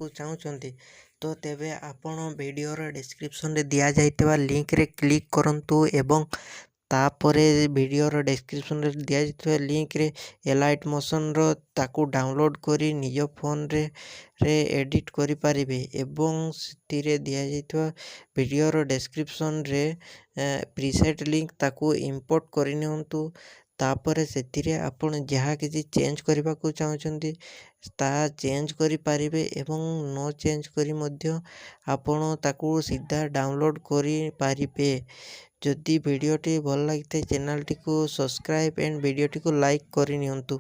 କରିବାକୁ ଚାହୁଁଛନ୍ତି ତ ତେବେ ଆପଣ ଭିଡ଼ିଓର ଡେସ୍କ୍ରିପସନ୍ରେ ଦିଆଯାଇଥିବା ଲିଙ୍କରେ କ୍ଲିକ୍ କରନ୍ତୁ ଏବଂ ତାପରେ ଭିଡ଼ିଓର ଡେସ୍କ୍ରିପସନ୍ରେ ଦିଆଯାଇଥିବା ଲିଙ୍କରେ ଏଲାଇଟ୍ ମୋସନ୍ର ତାକୁ ଡାଉନଲୋଡ଼୍ କରି ନିଜ ଫୋନରେ ଏଡ଼ିଟ୍ କରିପାରିବେ ଏବଂ ସେଥିରେ ଦିଆଯାଇଥିବା ଭିଡ଼ିଓର ଡେସ୍କ୍ରିପସନ୍ରେ ପ୍ରିସେଟ୍ ଲିଙ୍କ ତାକୁ ଇମ୍ପୋର୍ଟ କରିନିଅନ୍ତୁ। ତାପରେ ସେଥିରେ ଆପଣ ଯାହା କିଛି ଚେଞ୍ଜ କରିବାକୁ ଚାହୁଁଛନ୍ତି ତାହା ଚେଞ୍ଜ କରିପାରିବେ ଏବଂ ନ ଚେଞ୍ଜ କରି ମଧ୍ୟ ଆପଣ ତାକୁ ସିଧା ଡାଉନଲୋଡ଼୍ କରିପାରିବେ। ଯଦି ଭିଡ଼ିଓଟି ଭଲ ଲାଗିଥାଏ ଚ୍ୟାନେଲଟିକୁ ସବସ୍କ୍ରାଇବ୍ ଆଣ୍ଡ ଭିଡ଼ିଓଟିକୁ ଲାଇକ୍ କରିନିଅନ୍ତୁ।